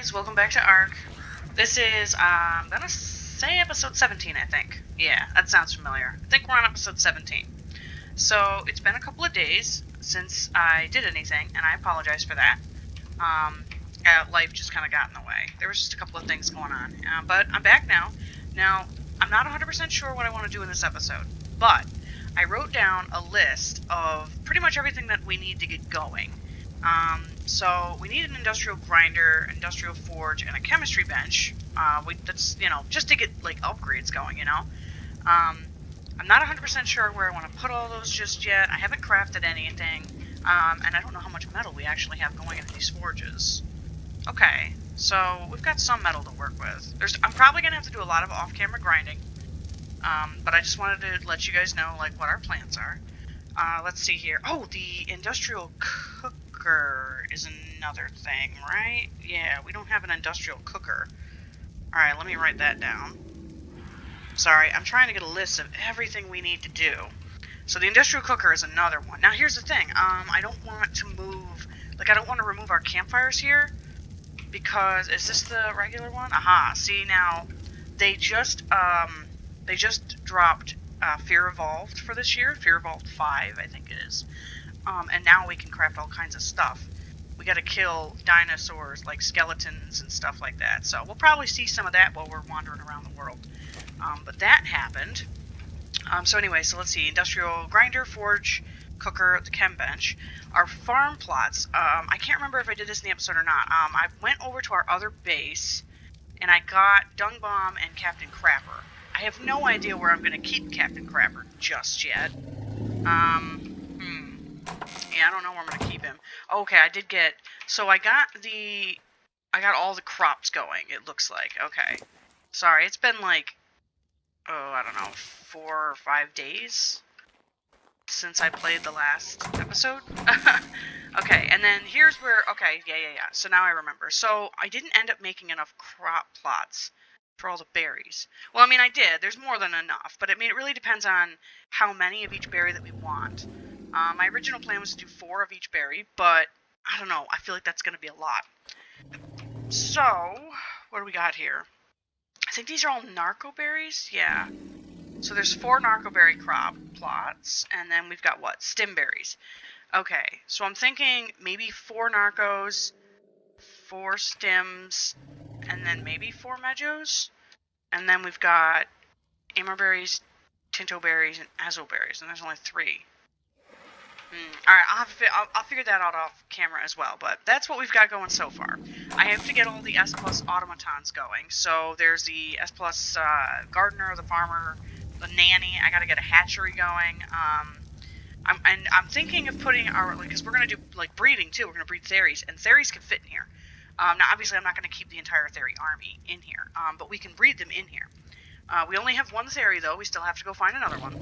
guys, welcome back to ARK. This is, I'm gonna say episode 17, I think. Yeah, that sounds familiar. I think we're on episode 17. So, it's been a couple of days since I did anything, and I apologize for that. Life just kind of got in the way. There was just a couple of things going on. But I'm back now. Now, I'm not 100% sure what I want to do in this episode, but I wrote down a list of pretty much everything that we need to get going. So we need an industrial grinder, industrial forge, and a chemistry bench. That's, just to get, like, upgrades going, I'm not 100% sure where I want to put all those just yet. I haven't crafted anything, and I don't know how much metal we actually have going into these forges. Okay, so we've got some metal to work with. I'm probably going to have to do a lot of off-camera grinding, but I just wanted to let you guys know, like, what our plans are. Let's see here. Oh, the industrial cooker is another thing, right? Yeah, we don't have an industrial cooker. Alright, let me write that down. Sorry, I'm trying to get a list of everything we need to do. So the industrial cooker is another one. Now here's the thing, I don't want to move, I don't want to remove our campfires here, because, is this the regular one? Aha, see now, they just dropped Fear Evolved for this year, Fear Evolved 5, I think it is. And now we can craft all kinds of stuff. We gotta kill dinosaurs, like skeletons and stuff like that. So we'll probably see some of that while we're wandering around the world. But that happened. So anyway, so let's see. Industrial grinder, forge, cooker, the chem bench. Our farm plots. I can't remember if I did this in the episode or not. I went over to our other base, and I got Dung Bomb and Captain Crapper. I have no idea where I'm going to keep Captain Crapper just yet. Yeah, I don't know where I'm going to keep him. Okay, I did get... So I got all the crops going, it looks like. Okay. Sorry, it's been like... I don't know, 4 or 5 days since I played the last episode. Okay, and then here's where... Okay, yeah. So now I remember. So I didn't end up making enough crop plots for all the berries. Well, I mean, I did. There's more than enough. But, I mean, it really depends on how many of each berry that we want. My original plan was to do 4 of each berry, but I don't know. I feel like that's going to be a lot. So, what do we got here? I think these are all narco berries? Yeah. So there's 4 narco berry crop plots, and then we've got what? Stim berries. Okay, so I'm thinking maybe 4 narcos, 4 stims, and then maybe 4 mejos. And then we've got amber berries, tinto berries, and azo berries, and there's only 3. Alright, I'll figure that out off camera as well, but that's what we've got going so far. I have to get all the S plus automatons going, so there's the S plus gardener, the farmer, the nanny. I gotta get a hatchery going. I'm thinking of putting our, because we're gonna do like breeding too. We're gonna breed theries, and theries can fit in here. Now obviously I'm not gonna keep the entire theory army in here, but we can breed them in here. We only have 1 theory though. We still have to go find another one.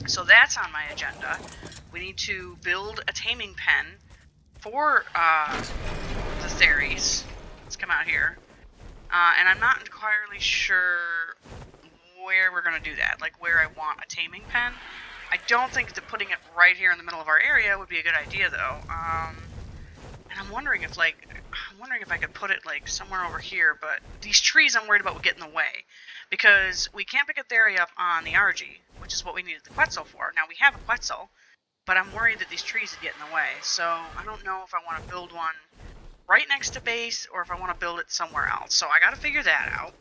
So that's on my agenda. We need to build a taming pen for the theories. Let's come out here. And I'm not entirely sure where we're going to do that, like where I want a taming pen. I don't think that putting it right here in the middle of our area would be a good idea, though. And I'm wondering if I could put it like somewhere over here, but these trees I'm worried about would get in the way. Because we can't pick a theory up on the RG, which is what we needed the Quetzal for. Now we have a Quetzal, but I'm worried that these trees would get in the way. So I don't know if I want to build one right next to base or if I want to build it somewhere else. So I got to figure that out.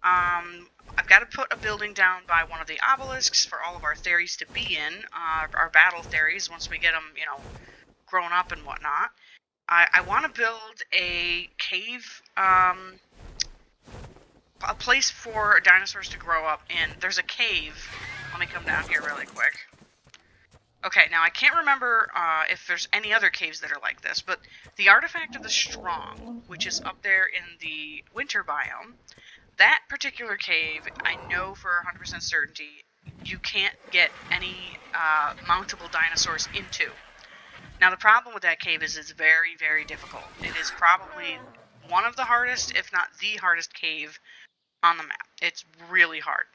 I've got to put a building down by one of the obelisks for all of our theories to be in, our battle theories, once we get them, grown up and whatnot. I want to build a cave, a place for dinosaurs to grow up in. There's a cave. Let me come down here really quick. Okay, now I can't remember if there's any other caves that are like this, but the Artifact of the Strong, which is up there in the winter biome, that particular cave, I know for 100% certainty, you can't get any mountable dinosaurs into. Now the problem with that cave is it's very, very difficult. It is probably one of the hardest, if not the hardest cave on the map. It's really hard.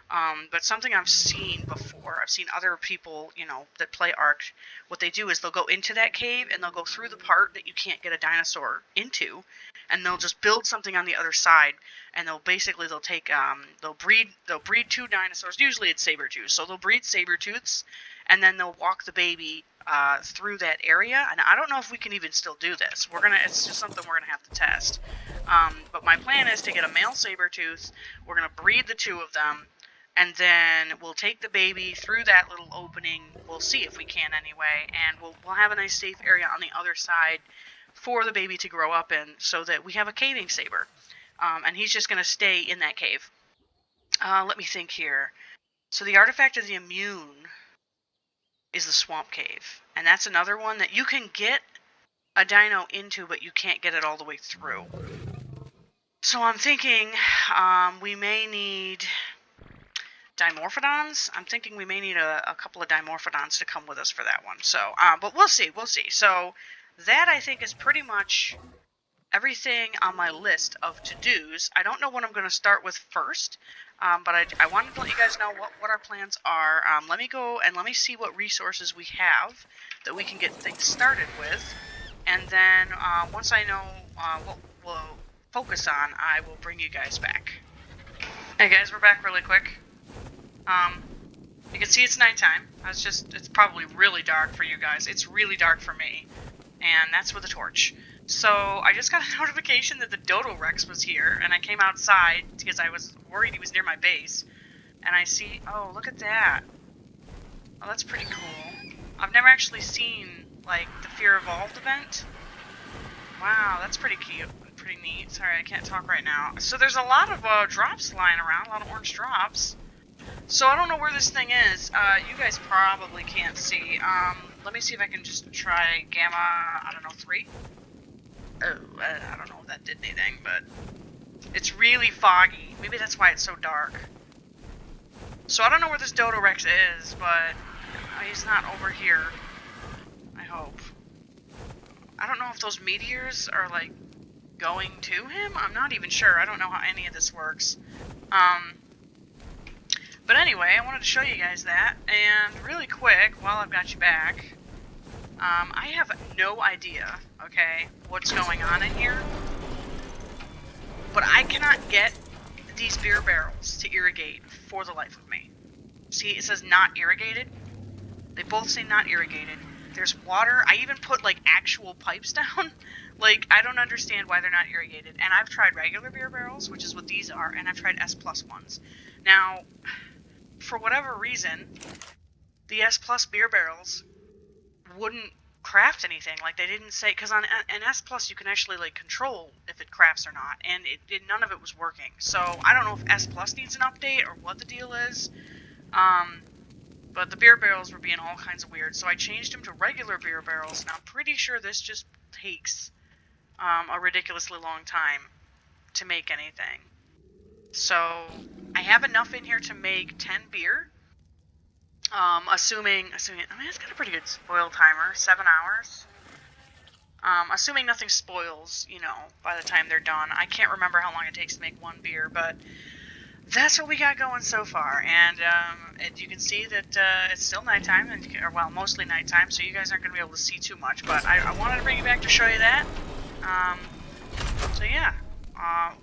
But something I've seen before, I've seen other people, that play ARK, what they do is they'll go into that cave and they'll go through the part that you can't get a dinosaur into, and they'll just build something on the other side, and they'll take, they'll breed two dinosaurs, usually it's saber-tooths, so they'll breed saber-tooths, and then they'll walk the baby through that area, and I don't know if we can even still do this. It's just something we're gonna have to test. But my plan is to get a male saber-tooth, we're gonna breed the two of them, and then we'll take the baby through that little opening. We'll see if we can anyway, and we'll have a nice safe area on the other side for the baby to grow up in, so that we have a caving saber. And he's just going to stay in that cave. Let me think here. So the artifact of the immune is the swamp cave, and that's another one that you can get a dino into, but you can't get it all the way through. So I'm thinking we may need Dimorphodons. I'm thinking we may need a couple of Dimorphodons to come with us for that one. So, but we'll see. So that, I think, is pretty much everything on my list of to-dos. I don't know what I'm going to start with first, but I wanted to let you guys know what our plans are. Let me go and let me see what resources we have that we can get things started with, and then once I know what we'll focus on, I will bring you guys back. Hey guys, we're back really quick. You can see it's nighttime. It's probably really dark for you guys. It's really dark for me, and that's with a torch. So I just got a notification that the Dodo Rex was here, and I came outside because I was worried he was near my base, and I see, oh, look at that. Oh, that's pretty cool. I've never actually seen, like, the Fear Evolved event. Wow, that's pretty cute. Pretty neat. Sorry, I can't talk right now. So there's a lot of drops lying around, a lot of orange drops. So I don't know where this thing is. You guys probably can't see. Let me see if I can just try Gamma, I don't know, 3? Oh, I don't know if that did anything, but it's really foggy. Maybe that's why it's so dark. So I don't know where this Dodo Rex is, but he's not over here. I hope. I don't know if those meteors are, like, going to him? I'm not even sure. I don't know how any of this works. But anyway, I wanted to show you guys that, and really quick, while I've got you back, I have no idea, okay, what's going on in here, but I cannot get these beer barrels to irrigate for the life of me. See, it says not irrigated. They both say not irrigated. There's water. I even put, like, actual pipes down. Like, I don't understand why they're not irrigated. And I've tried regular beer barrels, which is what these are, and I've tried S+ ones. Now, for whatever reason, the S+ beer barrels wouldn't craft anything. Like, they didn't say, because on an S+ you can actually, like, control if it crafts or not, and none of it was working. So I don't know if S+ needs an update or what the deal is. But the beer barrels were being all kinds of weird, so I changed them to regular beer barrels, and I'm pretty sure this just takes a ridiculously long time to make anything. So I have enough in here to make 10 beer. Assuming, I mean, it's got a pretty good spoil timer, 7 hours. Assuming nothing spoils, by the time they're done. I can't remember how long it takes to make one beer, but that's what we got going so far. And you can see that it's still nighttime, well, mostly nighttime, so you guys aren't going to be able to see too much, but I wanted to bring you back to show you that. So yeah,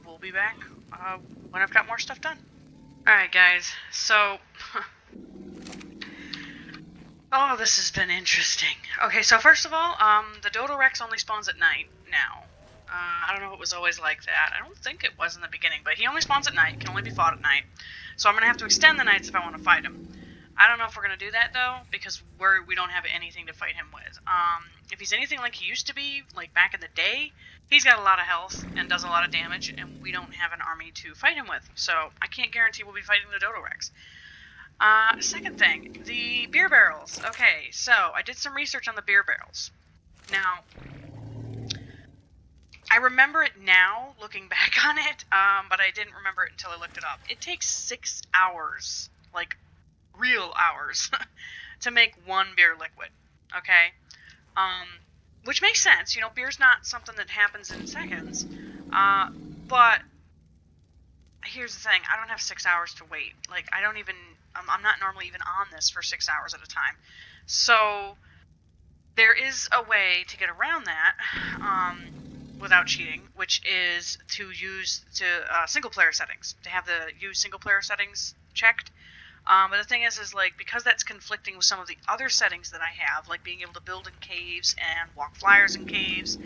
we'll be back when I've got more stuff done. Alright guys, so oh, this has been interesting. Okay, so first of all, the Dodo Rex only spawns at night now. I don't know if it was always like that. I don't think it was in the beginning, but he only spawns at night, can only be fought at night. So I'm going to have to extend the nights if I want to fight him. I don't know if we're going to do that, though, because we don't have anything to fight him with. If he's anything like he used to be, like back in the day, he's got a lot of health and does a lot of damage, and we don't have an army to fight him with. So I can't guarantee we'll be fighting the Dodo Rex. Second thing, the beer barrels. Okay, so I did some research on the beer barrels. Now, I remember it now, looking back on it, but I didn't remember it until I looked it up. It takes 6 hours, like, real hours, to make one beer liquid, okay? Which makes sense, beer's not something that happens in seconds, but here's the thing, I don't have 6 hours to wait. Like, I don't even, I'm not normally even on this for 6 hours at a time. So, there is a way to get around that, without cheating, which is to use single player settings, to have the use single player settings checked. But the thing is like, because that's conflicting with some of the other settings that I have, like being able to build in caves and walk flyers in caves,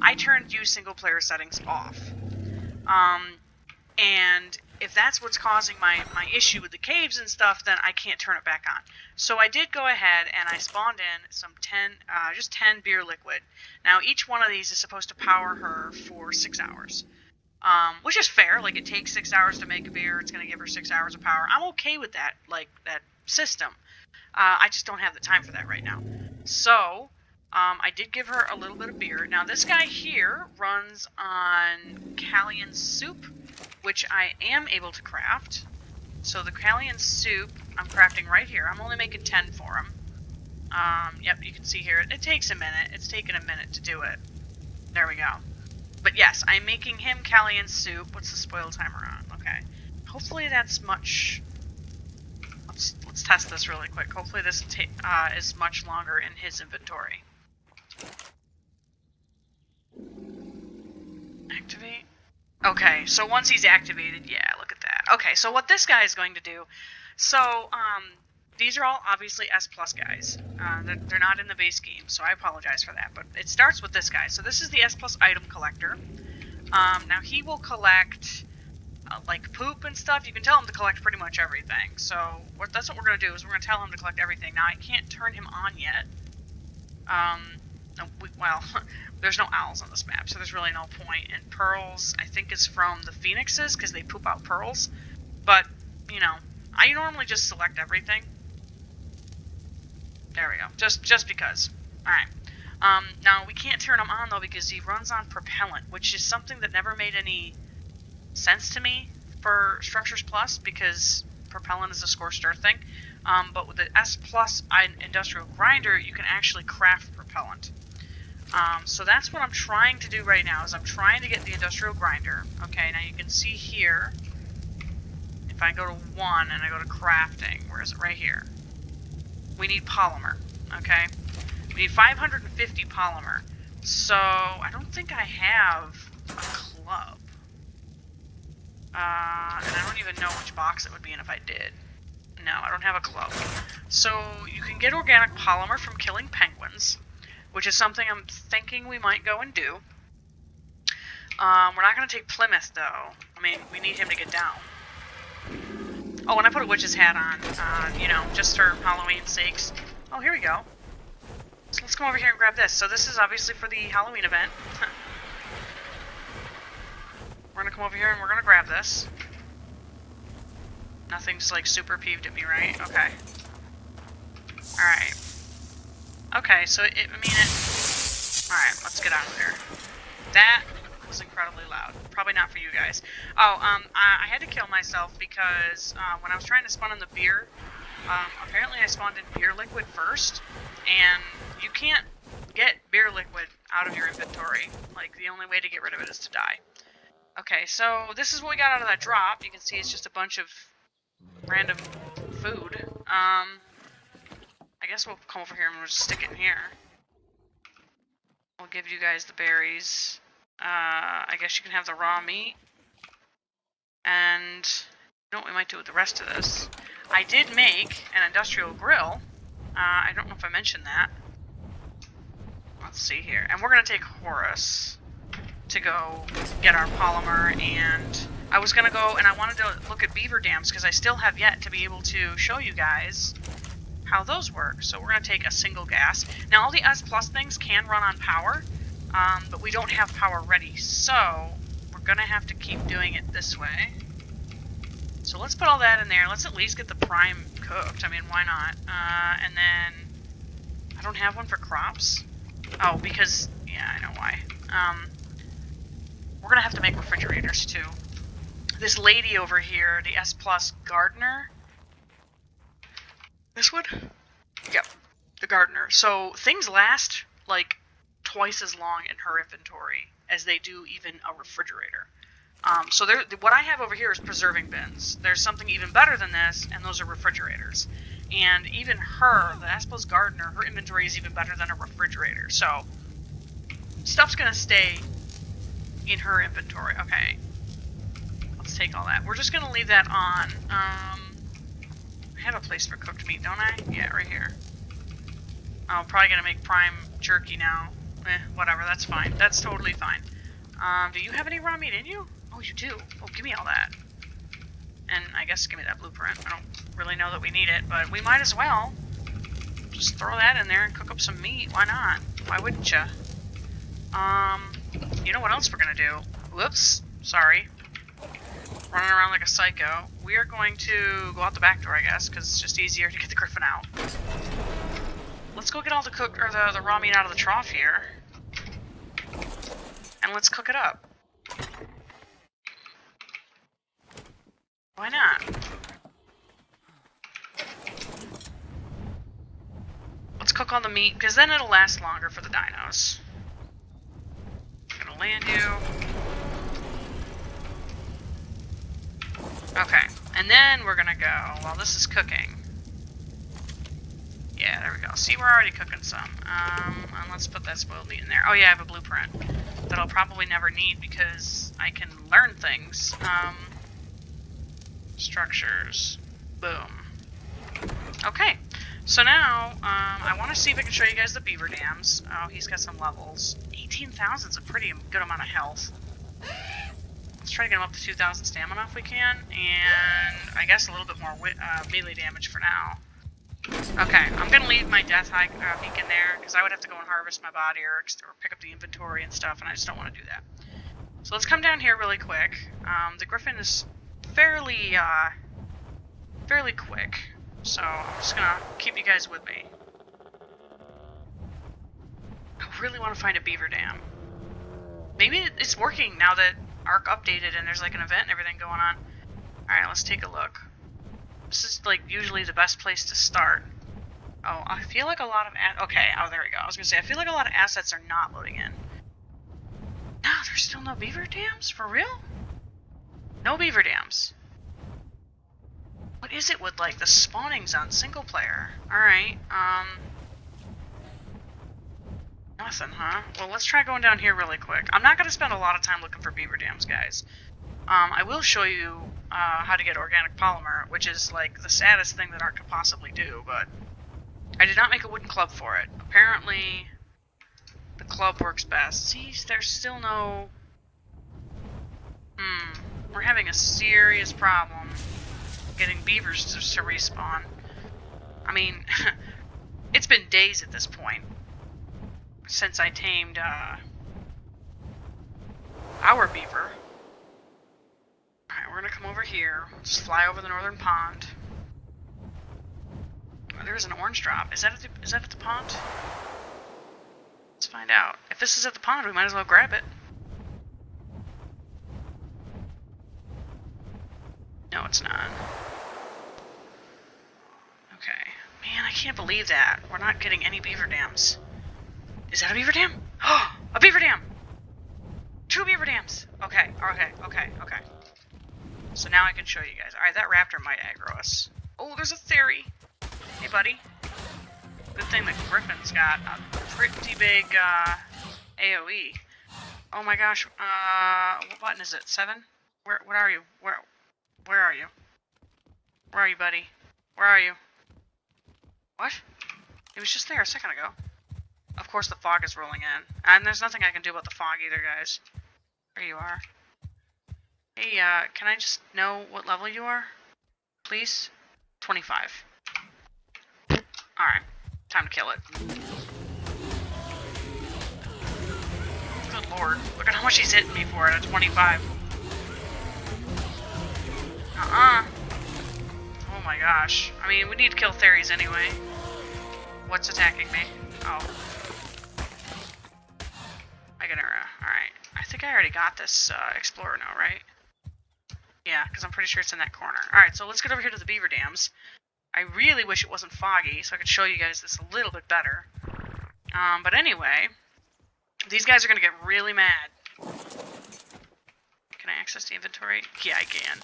I turned use single player settings off. And if that's what's causing my issue with the caves and stuff, then I can't turn it back on. So I did go ahead and I spawned in some 10 beer liquid. Now each one of these is supposed to power her for 6 hours. Which is fair. Like, it takes 6 hours to make a beer. It's going to give her 6 hours of power. I'm okay with that, like, that system. I just don't have the time for that right now. So, I did give her a little bit of beer. Now, this guy here runs on Callian soup, which I am able to craft. So the Callian soup, I'm crafting right here. I'm only making 10 for him. Yep, you can see here. It takes a minute. It's taken a minute to do it. There we go. But yes, I'm making him Callian soup. What's the spoil timer on? Okay. Hopefully that's much... Let's test this really quick. Hopefully this is much longer in his inventory. Activate. Okay, so once he's activated, yeah, look at that. Okay, so what this guy is going to do... So, these are all obviously S+ guys. They're not in the base game, so I apologize for that. But it starts with this guy. So this is the S+ item collector. Now he will collect, like, poop and stuff. You can tell him to collect pretty much everything. So that's what we're going to do, is we're going to tell him to collect everything. Now, I can't turn him on yet. Well, there's no owls on this map, so there's really no point. And pearls, I think, is from the phoenixes, because they poop out pearls. But, you know, I normally just select everything. There we go. Just because. Alright. Now, we can't turn him on, though, because he runs on propellant, which is something that never made any sense to me for Structures Plus, because propellant is a scorched earth thing. But with the S+ industrial grinder, you can actually craft propellant. So that's what I'm trying to do right now, is I'm trying to get the industrial grinder. Okay, now you can see here, if I go to 1 and I go to crafting, where is it? Right here. We need polymer, okay? We need 550 polymer. So, I don't think I have a club. And I don't even know which box it would be in if I did. No, I don't have a club. So, you can get organic polymer from killing penguins, which is something I'm thinking we might go and do. We're not going to take Plymouth, though. I mean, we need him to get down. Oh, and I put a witch's hat on, you know, just for Halloween's sakes. Oh, here we go. So let's come over here and grab this. So this is obviously for the Halloween event. We're going to come over here and we're going to grab this. Nothing's, like, super peeved at me, right? Okay. Alright. Okay, so, I mean, alright, let's get out of there. That was incredibly loud. Probably not for you guys. Oh, I had to kill myself because, when I was trying to spawn in the beer, apparently I spawned in beer liquid first, and you can't get beer liquid out of your inventory. Like, the only way to get rid of it is to die. Okay, so this is what we got out of that drop. You can see it's just a bunch of random food. I guess we'll come over here and we'll just stick it in here. We'll give you guys the berries. I guess you can have the raw meat. And you know what we might do with the rest of this? I did make an industrial grill. I don't know if I mentioned that. Let's see here. And we're going to take Horus to go get our polymer, and I was going to go and I wanted to look at Beaver Dams because I still have yet to be able to show you guys how those work. So we're going to take a single gas. Now all the S+ things can run on power, but we don't have power ready, so we're going to have to keep doing it this way. So let's put all that in there. Let's at least get the prime cooked. I mean, why not? And then I don't have one for crops. Oh, because, yeah, I know why. We're going to have to make refrigerators, too. This lady over here, the S+ gardener. This one? Yep, the gardener. So things last, like, twice as long in her inventory as they do even a refrigerator. So what I have over here is preserving bins. There's something even better than this, and those are refrigerators. And even her, the Aspos gardener, her inventory is even better than a refrigerator. So stuff's gonna stay in her inventory. Okay, let's take all that. We're just gonna leave that on. I have a place for cooked meat, don't I? Yeah, right here. I'm probably gonna make prime jerky now. Whatever, that's fine. That's totally fine. Do you have any raw meat in you? Oh, you do. Oh, give me all that. And I guess give me that blueprint. I don't really know that we need it, but we might as well. Just throw that in there and cook up some meat. Why not? Why wouldn't you? You know what else we're gonna do? Whoops. Sorry. Running around like a psycho. We are going to go out the back door, I guess, because it's just easier to get the griffin out. Let's go get all the the raw meat out of the trough here. And let's cook it up. Why not? Let's cook all the meat, because then it'll last longer for the dinos. I'm gonna land you. Okay, and then we're gonna go, while this is cooking. Yeah, there we go. See, we're already cooking some. And let's put that spoiled meat in there. Oh yeah, I have a blueprint that I'll probably never need because I can learn things. Structures. Boom. Okay, so now, I want to see if I can show you guys the Beaver Dams. Oh, he's got some levels. 18,000 is a pretty good amount of health. Let's try to get him up to 2,000 stamina if we can, and I guess a little bit more melee damage for now. Okay, I'm going to leave my death beacon there, because I would have to go and harvest my body or pick up the inventory and stuff, and I just don't want to do that. So let's come down here really quick. The griffin is fairly quick, so I'm just going to keep you guys with me. I really want to find a beaver dam. Maybe it's working now that ARK updated and there's like an event and everything going on. Alright, let's take a look. This is like usually the best place to start. Oh, I feel like a lot of okay, oh there we go. I was gonna say I feel like a lot of assets are not loading in. No, there's still no beaver dams? For real? No beaver dams. What is it with like the spawnings on single player? Alright, nothing, huh? Well, let's try going down here really quick. I'm not gonna spend a lot of time looking for beaver dams, guys. I will show you how to get organic polymer, which is like the saddest thing that ARK could possibly do, but I did not make a wooden club for it. Apparently, the club works best. See, there's still no... we're having a serious problem getting beavers to respawn. I mean, it's been days at this point since I tamed our beaver. Alright, we're gonna come over here. Just fly over the northern pond. Oh, there's an orange drop. Is that at the pond? Let's find out. If this is at the pond, we might as well grab it. No, it's not. Okay. Man, I can't believe that. We're not getting any beaver dams. Is that a beaver dam? Oh, a beaver dam! 2 beaver dams! Okay. So now I can show you guys. Alright, that raptor might aggro us. Oh, there's a theory. Hey, buddy. Good thing that Griffin's got a pretty big AoE. Oh my gosh. What button is it? 7? Where are you? Where are you? Where are you, buddy? Where are you? What? He was just there a second ago. Of course the fog is rolling in. And there's nothing I can do about the fog either, guys. There you are. Hey, can I just know what level you are? Please? 25. Alright. Time to kill it. Good lord. Look at how much he's hitting me for it at 25. Oh my gosh. I mean, we need to kill Theries anyway. What's attacking me? Oh. Alright. I think I already got this Explorer now, right? Yeah, because I'm pretty sure it's in that corner. Alright, so let's get over here to the beaver dams. I really wish it wasn't foggy, so I could show you guys this a little bit better. But anyway, these guys are going to get really mad. Can I access access the inventory? Yeah, I can.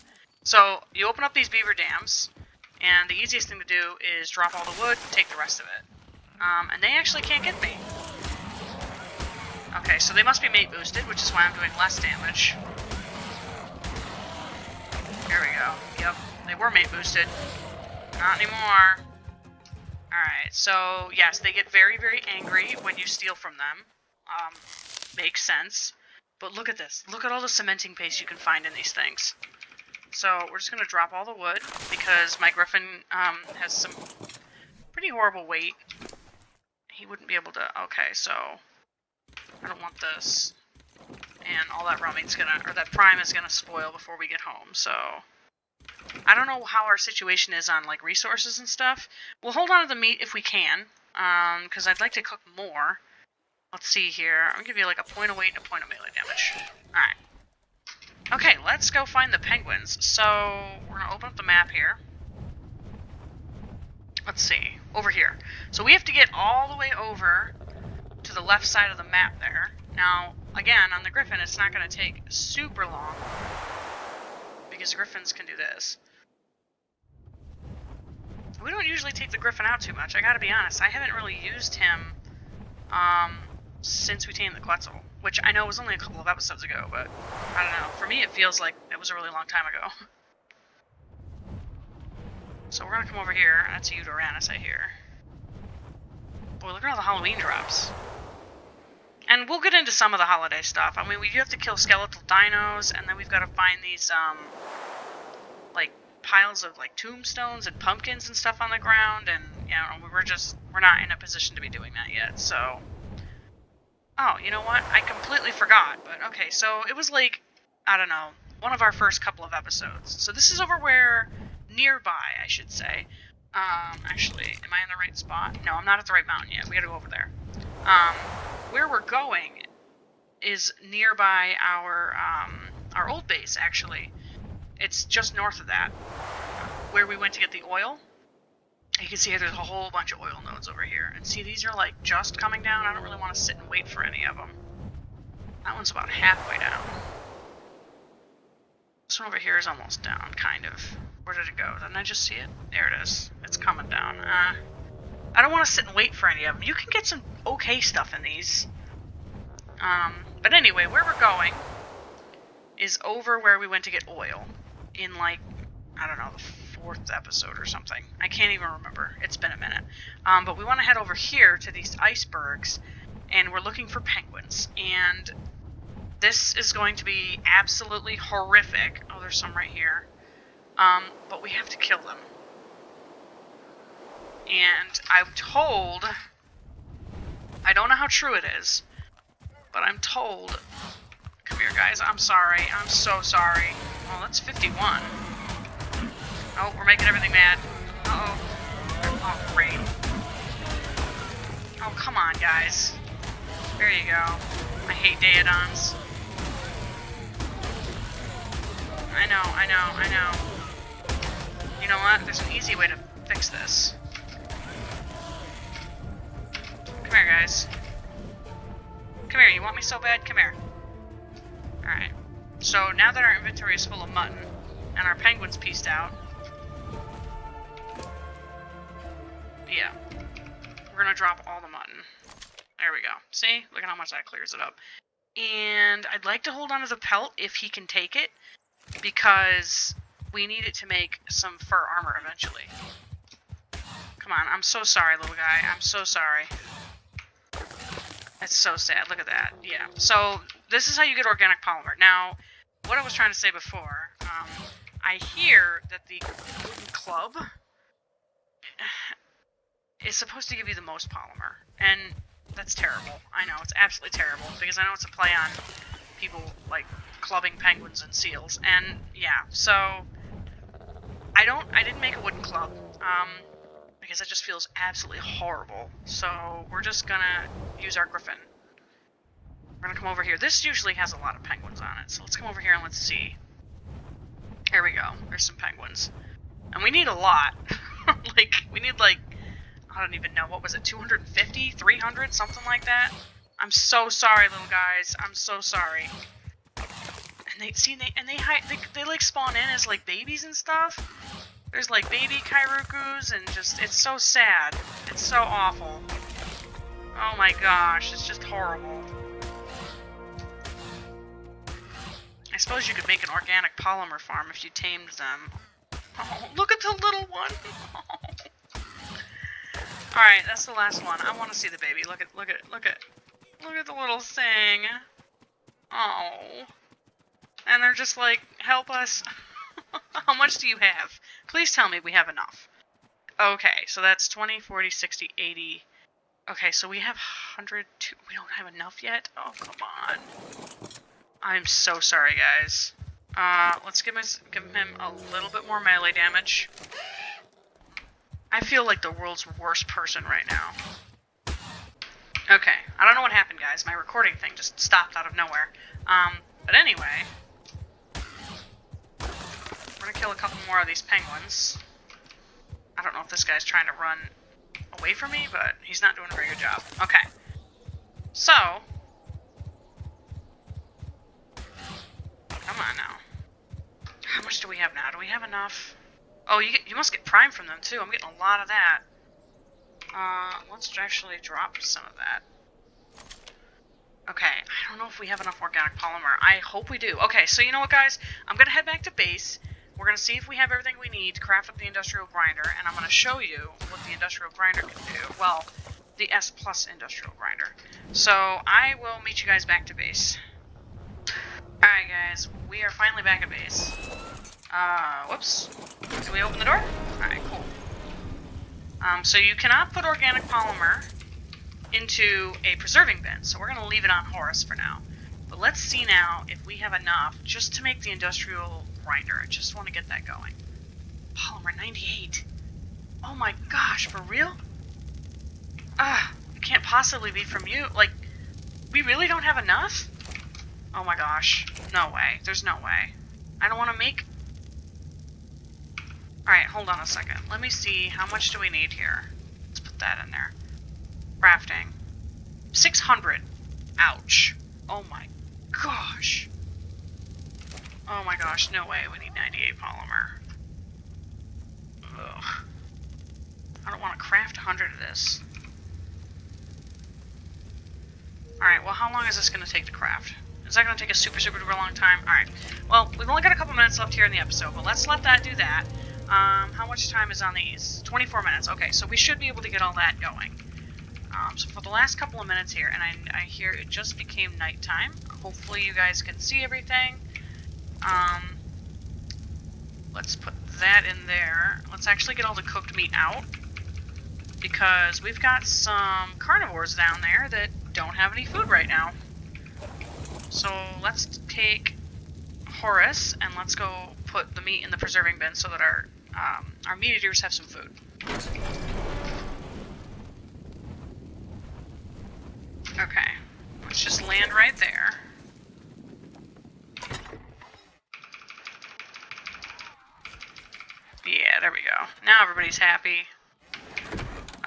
So, you open up these beaver dams, and the easiest thing to do is drop all the wood, take the rest of it. And they actually can't get me. Okay, so they must be mate boosted, which is why I'm doing less damage. There we go. Yep, they were mate boosted. Not anymore. Alright, so yes, they get very, very angry when you steal from them. Makes sense. But look at this. Look at all the cementing paste you can find in these things. So we're just going to drop all the wood because my griffin has some pretty horrible weight. He wouldn't be able to... Okay, so I don't want this. And all that rumming's gonna... Or that prime is going to spoil before we get home, so... I don't know how our situation is on, like, resources and stuff. We'll hold on to the meat if we can, because I'd like to cook more. Let's see here. I'm going to give you, like, a point of weight and a point of melee damage. Alright. Okay, let's go find the penguins. So, we're going to open up the map here. Let's see. Over here. So we have to get all the way over to the left side of the map there. Now, again, on the griffin, it's not going to take super long, because griffins can do this. We don't usually take the griffin out too much, I gotta be honest. I haven't really used him since we tamed the Quetzal, which I know was only a couple of episodes ago, but I don't know. For me, it feels like it was a really long time ago. So we're gonna come over here. That's a Uranus, I hear. Boy, look at all the Halloween drops. And we'll get into some of the holiday stuff. I mean, we do have to kill skeletal dinos, and then we've got to find these, like, piles of, like, tombstones and pumpkins and stuff on the ground, and, you know, we're not in a position to be doing that yet, so... Oh, you know what? I completely forgot, but okay, so it was, like, I don't know, one of our first couple of episodes. So this is over where... Nearby, I should say. Actually, am I in the right spot? No, I'm not at the right mountain yet. We gotta go over there. Where we're going is nearby our old base, actually. It's just north of that, where we went to get the oil. You can see here there's a whole bunch of oil nodes over here. And see, these are, like, just coming down. I don't really want to sit and wait for any of them. That one's about halfway down. This one over here is almost down, kind of. Where did it go? Didn't I just see it? There it is. It's coming down. I don't want to sit and wait for any of them. You can get some okay stuff in these. But anyway, where we're going is over where we went to get oil. In, like, I don't know, the 4th episode or something. I can't even remember. It's been a minute. But we want to head over here to these icebergs, and we're looking for penguins. And this is going to be absolutely horrific. Oh, there's some right here. But we have to kill them. And I'm told, I don't know how true it is, but I'm told, come here guys, I'm sorry, I'm so sorry. Oh, that's 51. Oh, we're making everything mad. Uh-oh. Oh, great. Oh, come on guys. There you go. I hate Daedons. I know. You know what? There's an easy way to fix this. Come here, guys. Come here, you want me so bad? Come here. Alright. So, now that our inventory is full of mutton, and our penguins pieced out... Yeah. We're gonna drop all the mutton. There we go. See? Look at how much that clears it up. And I'd like to hold on to the pelt if he can take it, because we need it to make some fur armor eventually. Come on, I'm so sorry, little guy. I'm so sorry. That's so sad. Look at that. Yeah. So, this is how you get organic polymer. Now, what I was trying to say before, I hear that the wooden club is supposed to give you the most polymer. And that's terrible. I know, it's absolutely terrible, because I know it's a play on people, like, clubbing penguins and seals. And, yeah, so... I didn't make a wooden club, because it just feels absolutely horrible. So, we're just gonna use our griffin. We're gonna come over here. This usually has a lot of penguins on it, so let's come over here and let's see. Here we go. There's some penguins. And we need a lot. Like, we need, like, I don't even know, what was it, 250? 300? Something like that? I'm so sorry, little guys. I'm so sorry. And they like spawn in as like babies and stuff. There's like baby Kairukus and just, it's so sad. It's so awful. Oh my gosh, it's just horrible. I suppose you could make an organic polymer farm if you tamed them. Oh, look at the little one. Alright, that's the last one. I want to see the baby. Look at the little thing. Oh. And they're just like, help us. How much do you have? Please tell me we have enough. Okay, so that's 20, 40, 60, 80. Okay, so we have 100. We don't have enough yet? Oh, come on. I'm so sorry, guys. Let's give him a little bit more melee damage. I feel like the world's worst person right now. Okay, I don't know what happened, guys. My recording thing just stopped out of nowhere. But anyway, we're gonna kill a couple more of these penguins. I don't know if this guy's trying to run away from me, but he's not doing a very good job. Okay, so come on now. How much do we have now? Do we have enough? Oh, you must get prime from them too. I'm getting a lot of that. Let's actually drop some of that. Okay, I don't know if we have enough organic polymer. I hope we do. Okay, so you know what, guys? I'm gonna head back to base. We're gonna see if we have everything we need to craft up the industrial grinder, and I'm gonna show you what the industrial grinder can do. Well, the S plus industrial grinder. So I will meet you guys back to base. Alright, guys, we are finally back at base. Whoops. Did we open the door? Alright, cool. So you cannot put organic polymer into a preserving bin, so we're going to leave it on Horus for now. But let's see now if we have enough just to make the industrial grinder. I just want to get that going. Polymer 98. Oh my gosh, for real? It can't possibly be from you. Like, we really don't have enough? Oh my gosh. No way. There's no way. I don't want to make... Alright, hold on a second. Let me see, how much do we need here? Let's put that in there. Crafting. 600. Ouch. Oh my gosh. Oh my gosh, no way. We need 98 polymer. Ugh. I don't want to craft 100 of this. Alright, well, how long is this going to take to craft? Is that going to take a super duper long time? Alright. Well, we've only got a couple minutes left here in the episode, but let's let that do that. How much time is on these? 24 minutes. Okay, so we should be able to get all that going. So for the last couple of minutes here, and I hear it just became nighttime. Hopefully you guys can see everything. Let's put that in there. Let's actually get all the cooked meat out, because we've got some carnivores down there that don't have any food right now. So let's take Horus and let's go put the meat in the preserving bin so that our meat eaters have some food. Okay, let's just land right there. Yeah, there we go. Now everybody's happy.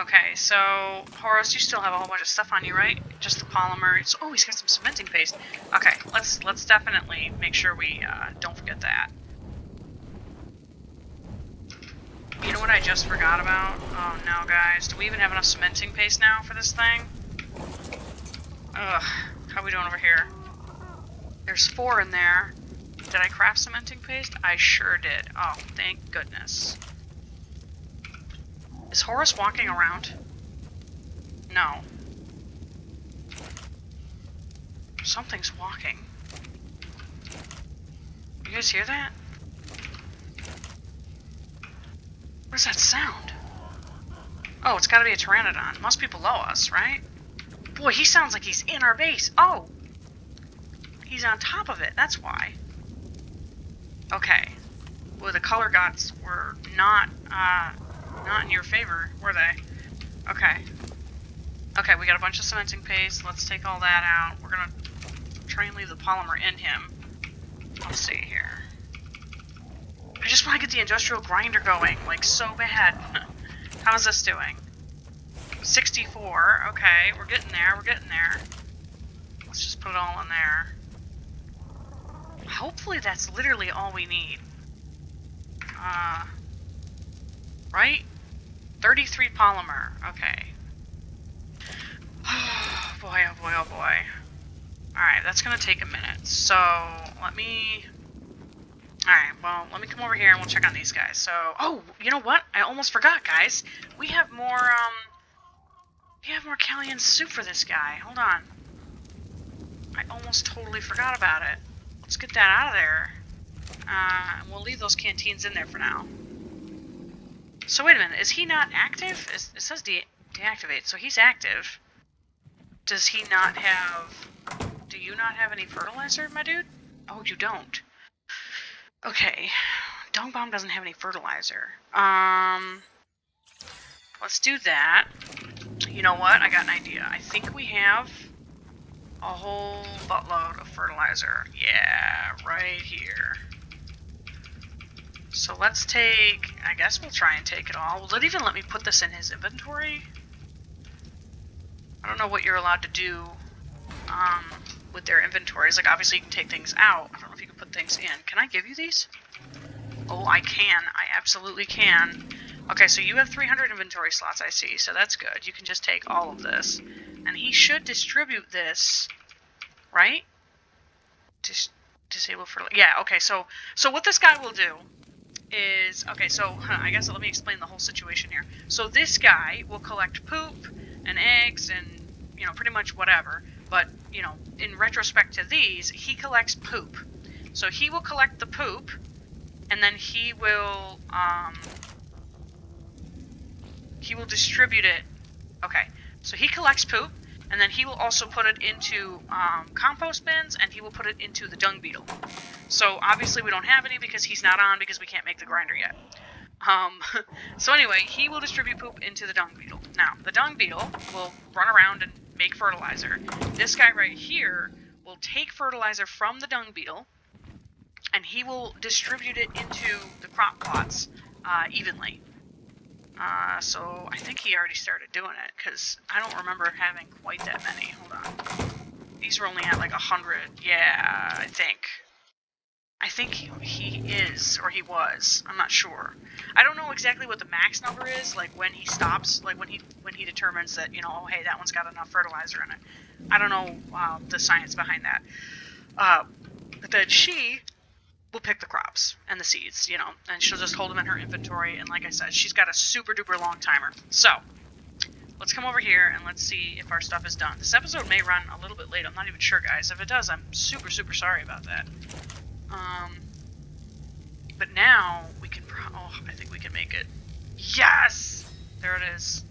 Okay, so Horus, you still have a whole bunch of stuff on you, right? Just the polymer. Oh, he's got some cementing paste. Okay, let's definitely make sure we don't forget that. You know what I just forgot about? Oh no, guys. Do we even have enough cementing paste now for this thing? Ugh. How are we doing over here? There's 4 in there. Did I craft cementing paste? I sure did. Oh, thank goodness. Is Horus walking around? No. Something's walking. You guys hear that? Where's that sound? Oh, it's gotta be a pteranodon. It must be below us, right? Boy, he sounds like he's in our base. Oh! He's on top of it, that's why. Okay. Boy, the color gods were not in your favor, were they? Okay. Okay, we got a bunch of cementing paste. Let's take all that out. We're gonna try and leave the polymer in him. Let's see here. I just want to get the industrial grinder going, like, so bad. How's this doing? 64. Okay, we're getting there, we're getting there. Let's just put it all in there. Hopefully that's literally all we need. Right? 33 polymer. Okay. Oh boy, oh boy, oh boy. Alright, that's gonna take a minute. So, let me... Alright, well, let me come over here and we'll check on these guys. So, oh, you know what? I almost forgot, guys. We have more Callian soup for this guy. Hold on. I almost totally forgot about it. Let's get that out of there. And we'll leave those canteens in there for now. So wait a minute, is he not active? It says deactivate, so he's active. Does he not have... Do you not have any fertilizer, my dude? Oh, you don't. Okay. Dong Bomb doesn't have any fertilizer. Let's do that. You know what? I got an idea. I think we have a whole buttload of fertilizer. Yeah, right here. So let's take... I guess we'll try and take it all. Will it even let me put this in his inventory? I don't know what you're allowed to do with their inventories. Like, obviously you can take things out. I don't know if you can put things in. Can I give you these? Oh, I can. I absolutely can. Okay, so you have 300 inventory slots, I see. So that's good. You can just take all of this. And he should distribute this, right? Disable for... Yeah, okay, so what this guy will do is... Okay, so I guess let me explain the whole situation here. So this guy will collect poop and eggs and, you know, pretty much whatever. But, you know, in retrospect to these, he collects poop. So he will collect the poop, and then he will distribute it. Okay, so he collects poop, and then he will also put it into compost bins, and he will put it into the dung beetle. So obviously we don't have any because he's not on because we can't make the grinder yet. So anyway, he will distribute poop into the dung beetle. Now, the dung beetle will run around and make fertilizer. This guy right here will take fertilizer from the dung beetle, and he will distribute it into the crop plots evenly. So I think he already started doing it, because I don't remember having quite that many. Hold on. These were only at like 100. Yeah, I think he is, or he was. I'm not sure. I don't know exactly what the max number is, like when he stops, like when he determines that, you know, oh, hey, that one's got enough fertilizer in it. I don't know the science behind that. But then she will pick the crops and the seeds, you know, and she'll just hold them in her inventory. And like I said, she's got a super duper long timer. So let's come over here and let's see if our stuff is done. This episode may run a little bit late. I'm not even sure, guys. If it does, I'm super, super sorry about that. But now we can, I think we can make it. Yes! There it is.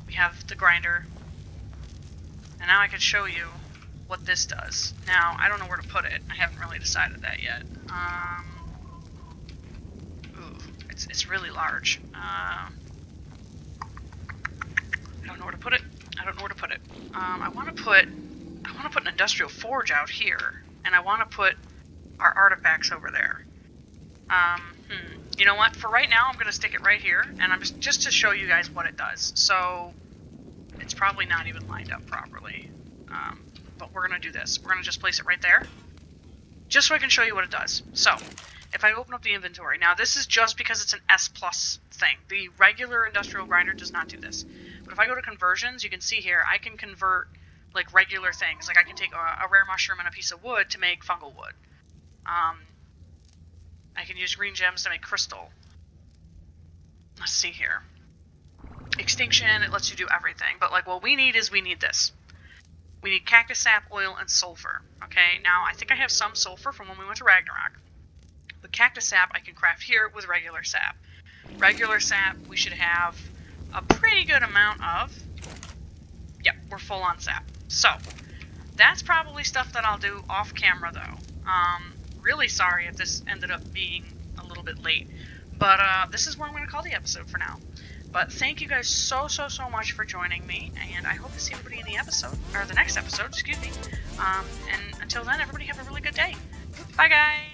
We have the grinder. And now I can show you what this does. Now, I don't know where to put it. I haven't really decided that yet. Ooh, it's really large. I don't know where to put it. I want to put an industrial forge out here, and I want to put our artifacts over there. You know what? For right now, I'm going to stick it right here, and I'm just to show you guys what it does. So, it's probably not even lined up properly. But we're going to do this. We're going to just place it right there, just so I can show you what it does. So, if I open up the inventory, now this is just because it's an S+ thing. The regular industrial grinder does not do this. But if I go to conversions, you can see here, I can convert, like, regular things. Like, I can take a rare mushroom and a piece of wood to make fungal wood. I can use green gems to make crystal. Let's see here. Extinction, it lets you do everything. But, like, what we need is we need this. We need cactus sap, oil, and sulfur. Okay, now I think I have some sulfur from when we went to Ragnarok. But cactus sap I can craft here with regular sap. Regular sap we should have a pretty good amount of. Yep, we're full on sap. So, that's probably stuff that I'll do off camera though. Really sorry if this ended up being a little bit late. But this is where I'm going to call the episode for now. But thank you guys so much for joining me, and I hope to see everybody in the episode, or the next episode, excuse me. And until then, everybody have a really good day. Bye, guys!